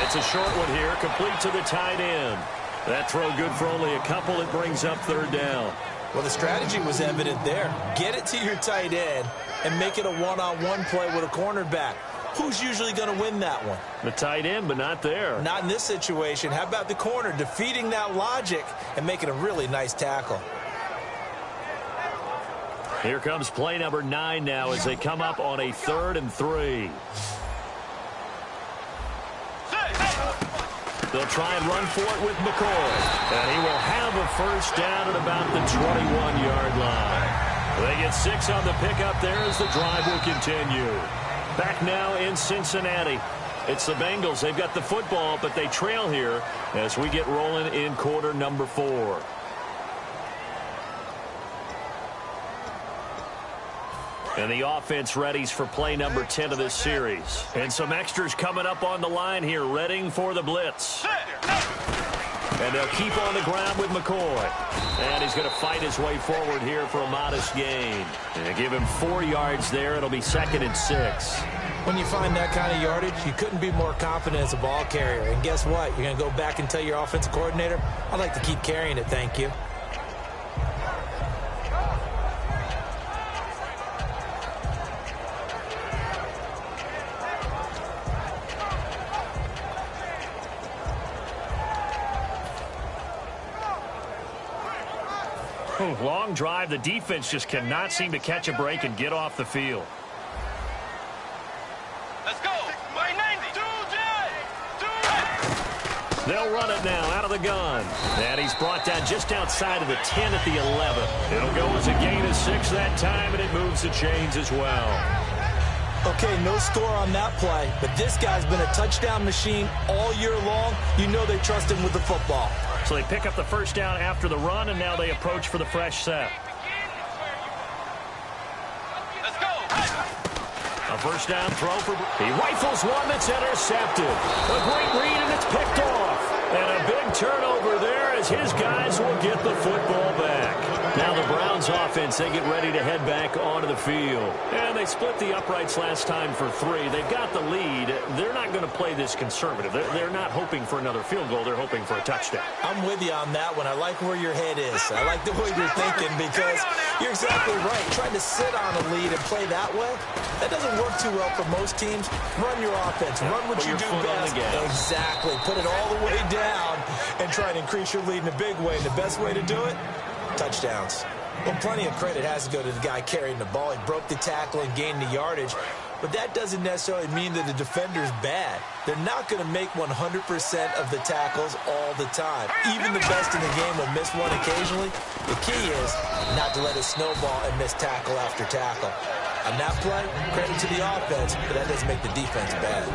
Speaker 3: It's a short one here, complete to the tight end. That throw good for only a couple. It brings up 3rd down.
Speaker 4: Well, the strategy was evident there. Get it to your tight end and make it a one-on-one play with a cornerback. Who's usually going to win that one?
Speaker 3: The tight end, but not there.
Speaker 4: Not in this situation. How about the corner defeating that logic and making a really nice tackle?
Speaker 3: Here comes play number 9 now as they come up on a 3rd and 3. They'll try and run for it with McCoy. And he will have a 1st down at about the 21-yard line. They get 6 on the pickup there as the drive will continue. Back now in Cincinnati. It's the Bengals. They've got the football, but they trail here as we get rolling in quarter number 4. And the offense readies for play number 10 of this series. And some extras coming up on the line here, readying for the blitz. And they'll keep on the ground with McCoy. And he's going to fight his way forward here for a modest gain. And give him 4 yards there. It'll be 2nd and 6.
Speaker 4: When you find that kind of yardage, you couldn't be more confident as a ball carrier. And guess what? You're going to go back and tell your offensive coordinator, I'd like to keep carrying it, thank you.
Speaker 3: Long drive. The defense just cannot seem to catch a break and get off the field.
Speaker 5: Let's go. By 90.
Speaker 3: They'll run it now out of the gun. And he's brought down just outside of the 10 at the 11. It'll go as a gain of 6 that time, and it moves the chains as well.
Speaker 4: Okay, no score on that play, but this guy's been a touchdown machine all year long. You know they trust him with the football.
Speaker 3: So they pick up the 1st down after the run, and now they approach for the fresh set.
Speaker 5: Let's go.
Speaker 3: A 1st down throw for... He rifles one that's intercepted. A great read, and it's picked off. And a big turnover there as his guys will get the football back. Now the Browns offense, they get ready to head back onto the field. And they split the uprights last time for 3. They've got the lead. They're not going to play this conservative. They're not hoping for another field goal. They're hoping for a touchdown.
Speaker 4: I'm with you on that one. I like where your head is. I like the way you're thinking because you're exactly right. Trying to sit on a lead and play that way, that doesn't work too well for most teams. Run your offense. Run what you do best. Exactly. Put it all the way down and try and increase your lead in a big way. And the best way to do it, touchdowns. Well, plenty of credit has to go to the guy carrying the ball. He broke the tackle and gained the yardage. But that doesn't necessarily mean that the defender's bad. They're not going to make 100% of the tackles all the time. Even the best in the game will miss one occasionally. The key is not to let it snowball and miss tackle after tackle. On that play, credit to the offense, but that doesn't make the defense bad.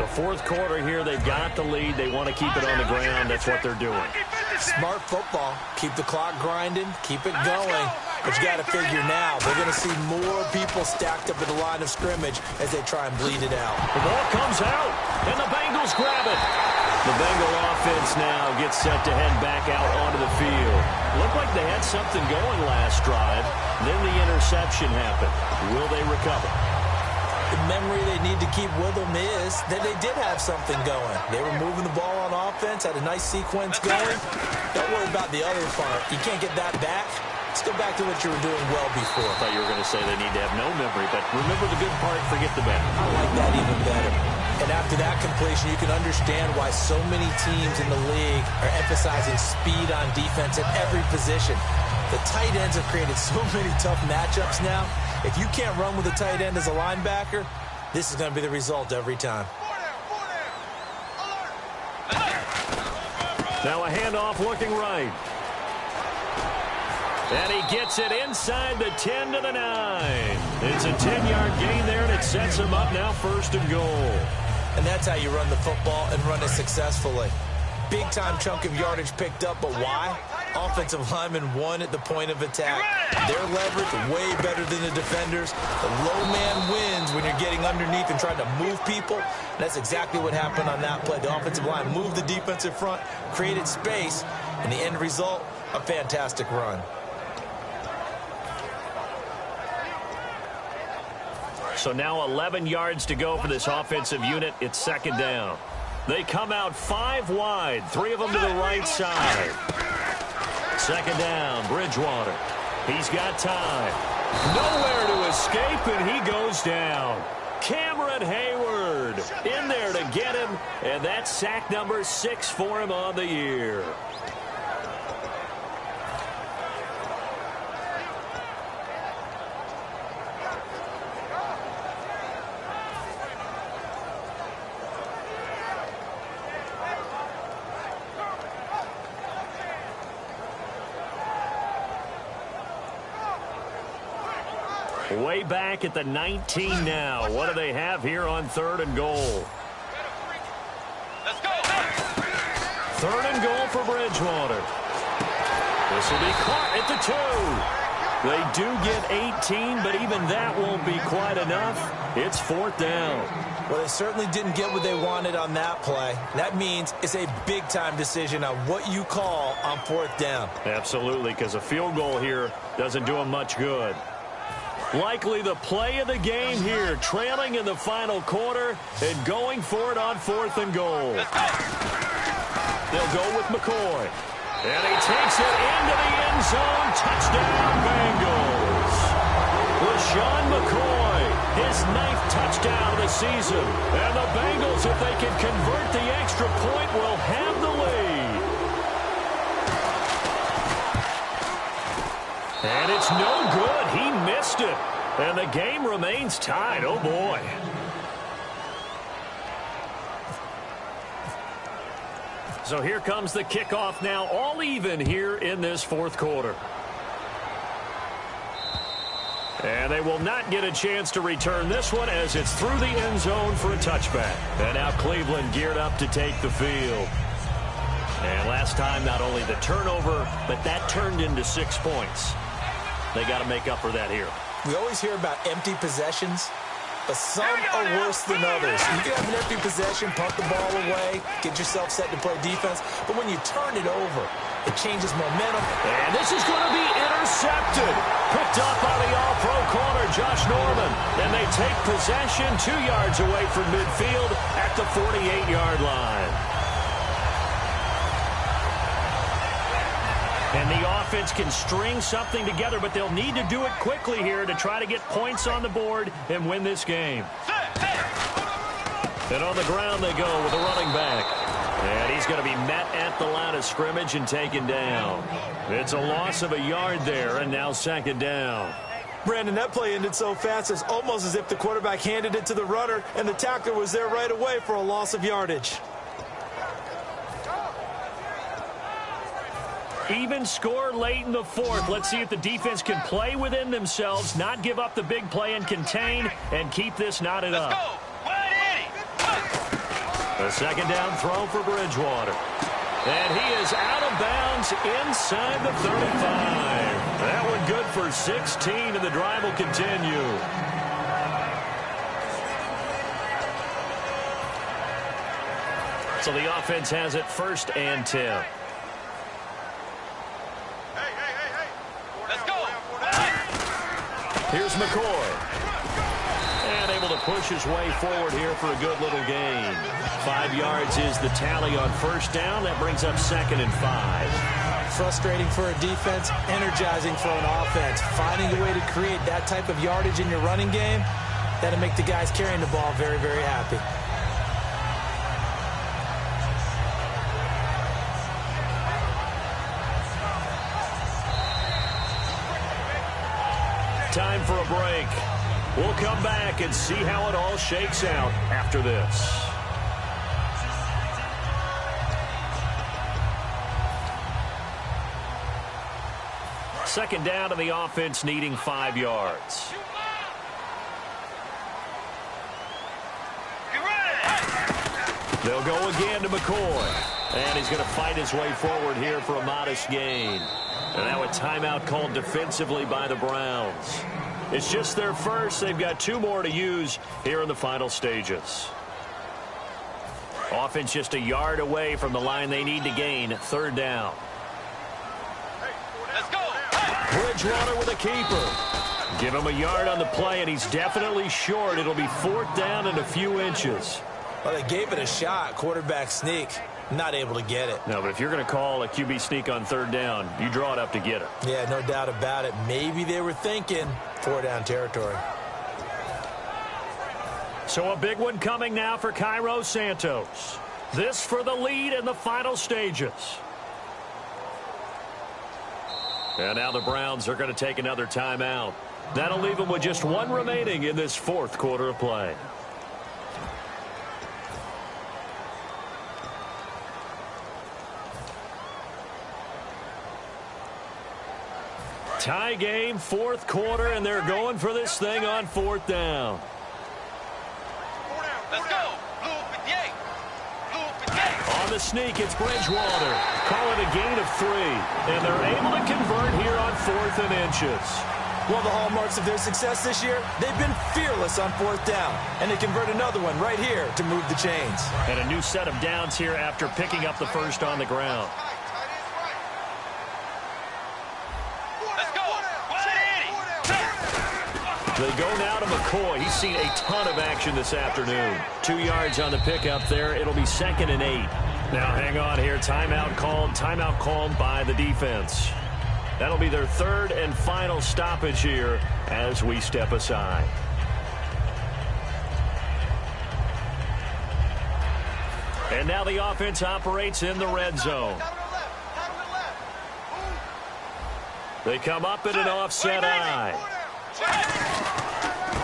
Speaker 3: The 4th quarter here, they've got the lead. They want to keep it on the ground. That's what they're doing.
Speaker 4: Smart football. Keep the clock grinding. Keep it going. But you got to figure now, they're going to see more people stacked up at the line of scrimmage as they try and bleed it out.
Speaker 3: The ball comes out, and the Bengals grab it. The Bengal offense now gets set to head back out onto the field. Looked like they had something going last drive. Then the interception happened. Will they recover?
Speaker 4: The memory they need to keep with them is that they did have something going. They were moving the ball on offense, had a nice sequence going. Don't worry about the other part. You can't get that back. Let's go back to what you were doing well before.
Speaker 3: I thought you were going to say they need to have no memory, but remember the good part, forget the bad.
Speaker 4: I like that even better. And after that completion, you can understand why so many teams in the league are emphasizing speed on defense at every position. The tight ends have created so many tough matchups now. If you can't run with a tight end as a linebacker, this is going to be the result every time.
Speaker 3: Now a handoff looking right. And he gets it inside the 10 to the 9. It's a 10-yard gain there, and it sets him up now 1st and goal.
Speaker 4: And that's how you run the football and run it successfully. big-time chunk of yardage picked up, but why? Offensive linemen won at the point of attack. Their leverage way better than the defenders. The low man wins when you're getting underneath and trying to move people. And that's exactly what happened on that play. The offensive line moved the defensive front, created space, and the end result, a fantastic run.
Speaker 3: So now 11 yards to go for this offensive unit. It's second down. They come out 5 wide, 3 of them to the right side. Second down, Bridgewater. He's got time. Nowhere to escape, and he goes down. Cameron Hayward in there to get him, and that's sack number 6 for him on the year. Way back at the 19 now. What do they have here on 3rd and goal?
Speaker 5: Let's go.
Speaker 3: 3rd and goal for Bridgewater. This will be caught at the 2. They do get 18, but even that won't be quite enough. It's 4th down.
Speaker 4: Well, they certainly didn't get what they wanted on that play. That means it's a big-time decision on what you call on 4th down.
Speaker 3: Absolutely, because a field goal here doesn't do them much good. Likely the play of the game here, trailing in the final quarter and going for it on 4th and goal. They'll go with McCoy. And he takes it into the end zone. Touchdown, Bengals. LaShawn McCoy, his 9th touchdown of the season. And the Bengals, if they can convert the extra point, will have the lead. And it's no good. He missed it. And the game remains tied. Oh, boy. So here comes the kickoff now, all even here in this 4th quarter. And they will not get a chance to return this one as it's through the end zone for a touchback. And now Cleveland geared up to take the field. And last time, not only the turnover, but that turned into 6 points. They got to make up for that here.
Speaker 4: We always hear about empty possessions, but some are worse than others. You can have an empty possession, punt the ball away, get yourself set to play defense, but when you turn it over, it changes momentum.
Speaker 3: And this is going to be intercepted. Picked up by the all-pro corner, Josh Norman. And they take possession 2 yards away from midfield at the 48-yard line. And the offense can string something together, but they'll need to do it quickly here to try to get points on the board and win this game. And on the ground they go with a running back. And he's going to be met at the line of scrimmage and taken down. It's a loss of a yard there, and now 2nd down.
Speaker 4: Brandon, that play ended so fast, it's almost as if the quarterback handed it to the runner, and the tackler was there right away for a loss of yardage.
Speaker 3: Even score late in the 4th. Let's see if the defense can play within themselves, not give up the big play and contain, and keep this knotted up. A 2nd down throw for Bridgewater. And he is out of bounds inside the 35. That one good for 16, and the drive will continue. So the offense has it 1st and 10. Here's McCoy. And able to push his way forward here for a good little gain. 5 yards is the tally on 1st down. That brings up 2nd and 5.
Speaker 4: Frustrating for a defense, energizing for an offense. Finding a way to create that type of yardage in your running game, that'll make the guys carrying the ball very, very happy.
Speaker 3: Time for a break. We'll come back and see how it all shakes out after this. Second down, and the offense needing 5 yards. They'll go again to McCoy. And he's going to fight his way forward here for a modest gain. And now a timeout called defensively by the Browns. It's just their first. They've got 2 more to use here in the final stages. Offense just a yard away from the line they need to gain. 3rd down.
Speaker 5: Let's go.
Speaker 3: Bridgewater with a keeper. Give him a yard on the play, and he's definitely short. It'll be 4th down and a few inches.
Speaker 4: Well, they gave it a shot. Quarterback sneak. Not able to get it.
Speaker 3: No, but if you're going to call a QB sneak on 3rd down, you draw it up to get it.
Speaker 4: Yeah, no doubt about it. Maybe they were thinking 4-down territory.
Speaker 3: So a big one coming now for Cairo Santos. This for the lead in the final stages. And now the Browns are going to take another timeout. That'll leave them with just 1 remaining in this 4th quarter of play. Tie game, 4th quarter, and they're going for this thing on 4th down.
Speaker 5: Let's go.
Speaker 3: On the sneak, it's Bridgewater. Call it a gain of 3. And they're able to convert here on 4th and inches.
Speaker 4: Well, the hallmarks of their success this year, they've been fearless on 4th down. And they convert another one right here to move the chains.
Speaker 3: And a new set of downs here after picking up the first on the ground. They go now to McCoy. He's seen a ton of action this afternoon. 2 yards on the pickup there. It'll be 2nd and 8. Now hang on here. Timeout called by the defense. That'll be their 3rd and final stoppage here as we step aside. And now the offense operates in the red zone. They come up in an offset eye.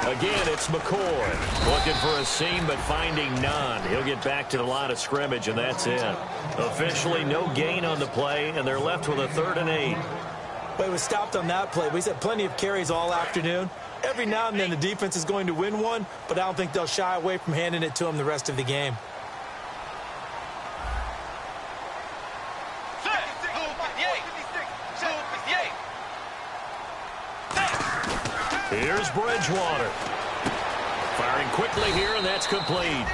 Speaker 3: Again, it's McCoy looking for a seam but finding none. He'll get back to the line of scrimmage, and that's it. Officially no gain on the play, and they're left with a 3rd and 8.
Speaker 4: But it was stopped on that play. We've had plenty of carries all afternoon. Every now and then the defense is going to win one, but I don't think they'll shy away from handing it to him the rest of the game.
Speaker 3: Here's Bridgewater. Firing quickly here, and that's complete.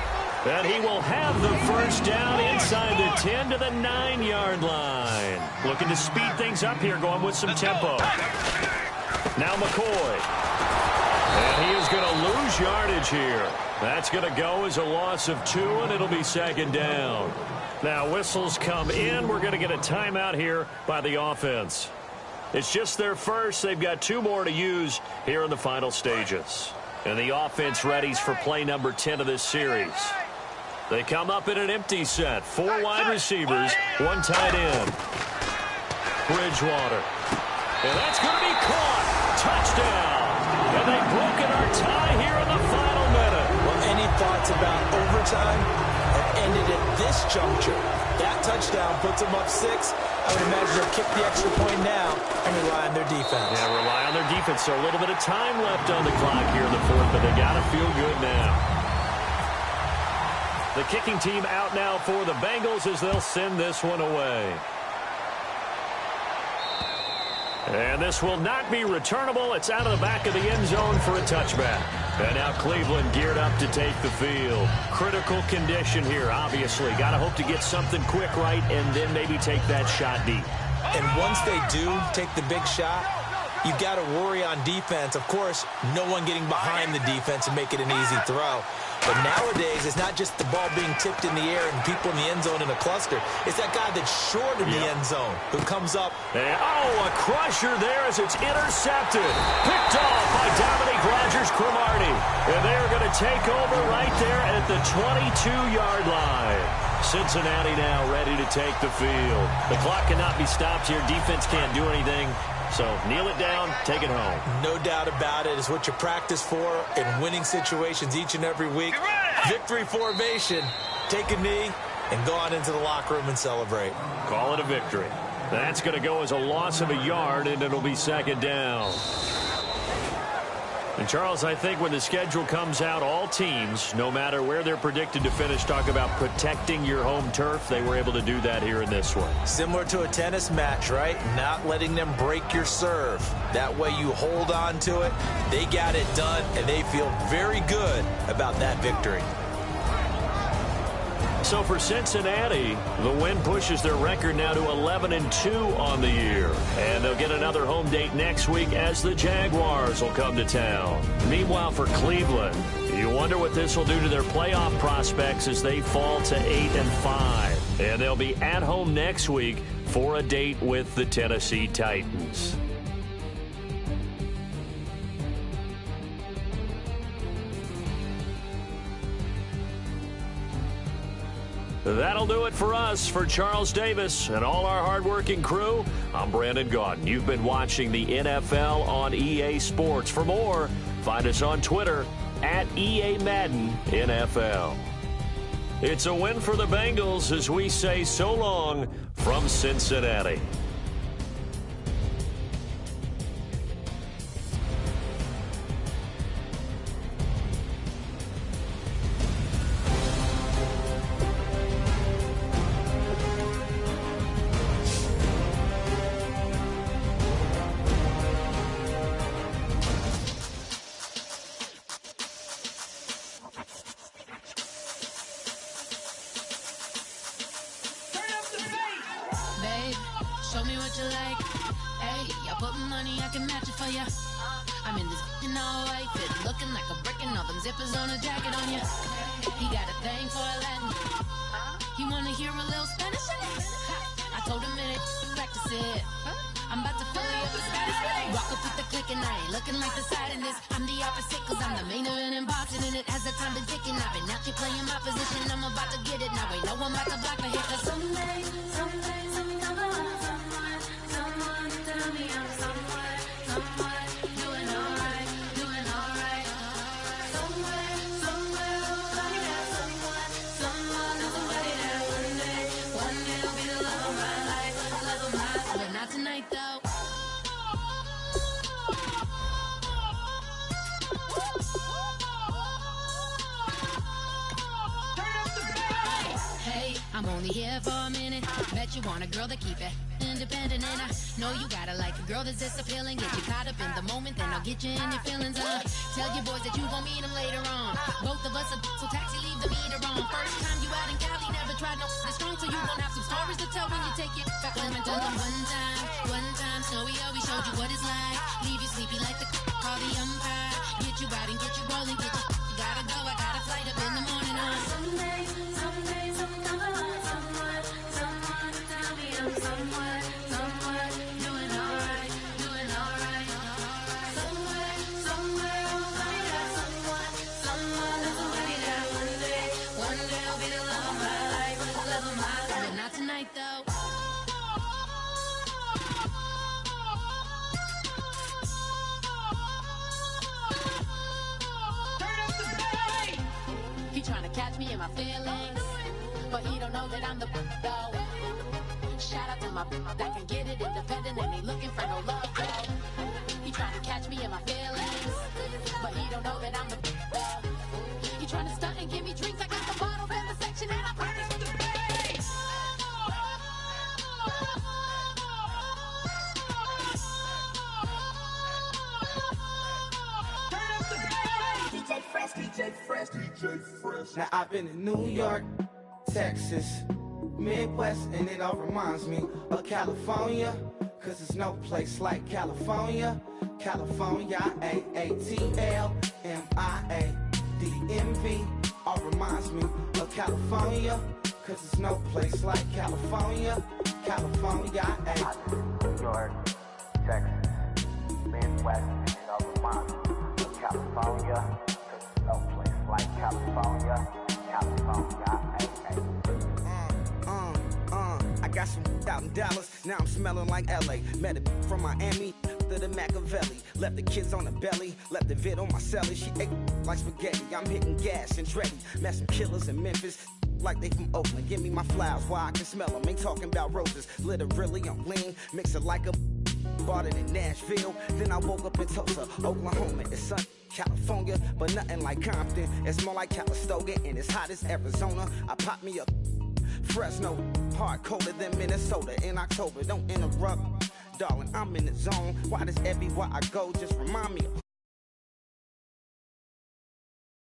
Speaker 3: And he will have the first down inside the 10 to the 9-yard line. Looking to speed things up here, going with some tempo. Now McCoy. And he is going to lose yardage here. That's going to go as a loss of 2, and it'll be 2nd down. Now whistles come in. We're going to get a timeout here by the offense. It's just their first. They've got 2 more to use here in the final stages. And the offense readies for play number 10 of this series. They come up in an empty set. 4 wide receivers, 1 tight end. Bridgewater. And that's going to be caught. Touchdown. And they've broken our tie here in the final minute.
Speaker 4: Well, any thoughts about overtime have ended at this juncture. That touchdown puts them up 6. I would imagine they'll kick the extra point now and rely on their defense.
Speaker 3: Yeah, rely on their defense. So a little bit of time left on the clock here in the 4th, but they got to feel good now. The kicking team out now for the Bengals as they'll send this one away. And this will not be returnable. It's out of the back of the end zone for a touchback. And now Cleveland geared up to take the field. Critical condition here, obviously. Got to hope to get something quick right and then maybe take that shot deep.
Speaker 4: And once they do take the big shot, you've got to worry on defense. Of course, no one getting behind the defense and make it an easy throw. But nowadays, it's not just the ball being tipped in the air and people in the end zone in a cluster. It's that guy that's short in the end zone who comes up.
Speaker 3: And, a crusher there as it's intercepted. Picked off by Dominique Rodgers-Cromartie. And they're going to take over right there at the 22-yard line. Cincinnati now ready to take the field. The clock cannot be stopped here. Defense can't do anything. So kneel it down, take it home.
Speaker 4: No doubt about it. It's what you practice for in winning situations each and every week. Victory formation. Take a knee and go on into the locker room and celebrate.
Speaker 3: Call it a victory. That's going to go as a loss of a yard, and it'll be 2nd down. And Charles, I think when the schedule comes out, all teams, no matter where they're predicted to finish, talk about protecting your home turf. They were able to do that here in this one.
Speaker 4: Similar to a tennis match, right? Not letting them break your serve. That way you hold on to it. They got it done, and they feel very good about that victory.
Speaker 3: So for Cincinnati, the win pushes their record now to 11-2 on the year. And they'll get another home date next week as the Jaguars will come to town. Meanwhile, for Cleveland, you wonder what this will do to their playoff prospects as they fall to 8-5. And they'll be at home next week for a date with the Tennessee Titans. That'll do it for us. For Charles Davis and all our hardworking crew, I'm Brandon Gaudin. You've been watching the NFL on EA Sports. For more, find us on Twitter at EA Madden NFL. It's a win for the Bengals as we say so long from Cincinnati.
Speaker 6: Show me what you like. Hey, I put money, I can match it for ya. I'm in this all white fit, looking like a brick and all them zippers on a jacket on ya. He got a thing for a Latin. He wanna hear a little Spanish in it. I told him it ain't practice it. I'm about to fill you up with Spanish. Walk up with the click and I ain't looking like the side in this. I'm the opposite cause I'm the main event in boxing and it has the time to ticking. I've been out here playing my position, I'm about to get it. Now ain't no one about to block my hit cause someday I'm gonna someone tell me I'm someone doing alright. Somewhere, somebody that somebody that one day will be the love of my life, but not tonight though. Hey, I'm only here for a minute. Bet you want a girl to keep it independent, and I know you gotta like a girl that's this appealing. Get you caught up in the moment, then I'll get you in your feelings. Tell your boys that you gon' meet them later on. Both of us are so taxi, leave the meter on. First time you out in Cali, never tried no this strong, so you gon' have some stories to tell when you take it back home and tell them one time, Snowy always showed you what it's like. Leave you sleepy like the call the umpire. Get you out and get you rolling, get you gotta go. I got a flight up in the morning on someday, someone tell me I'm someone doing alright. Somewhere, somebody that somebody that one day will be the love of my life, but not tonight though. He tryna catch me in my feelings, but he don't know that I'm the though. Shout out to my that can get it independent and ain't looking for no love though. He tryna catch me in my feelings, but he don't know that I'm the though. He tryna stunt and give me drinks. I got the bottle in the section and I practice with the bass.
Speaker 7: DJ Fresh. Now I've been in New York, Texas, Midwest, and it all reminds me of California, cause there's no place like California. California, AATLMIADMV, all reminds me of California, cause there's no place like California. California,
Speaker 8: New York, Texas, Midwest, and it all reminds me of California. No place like California,
Speaker 7: I got some out in Dallas, now I'm smelling like LA. Met a from Miami to the Machiavelli. Left the kids on the belly, left the vid on my celly. She ate like spaghetti, I'm hitting gas and Dreddy. Met some killers in Memphis, like they from Oakland. Give me my flowers while I can smell them. Ain't talking about roses, literally I'm lean. Mix it like a bought it in Nashville. Then I woke up in Tulsa, Oklahoma. It's sun California, but nothing like Compton. It's more like Calistoga, and it's hot as Arizona. I pop me a Fresno, hard colder than Minnesota in October. Don't interrupt, darling, I'm in the zone. Why does everywhere I go just remind me of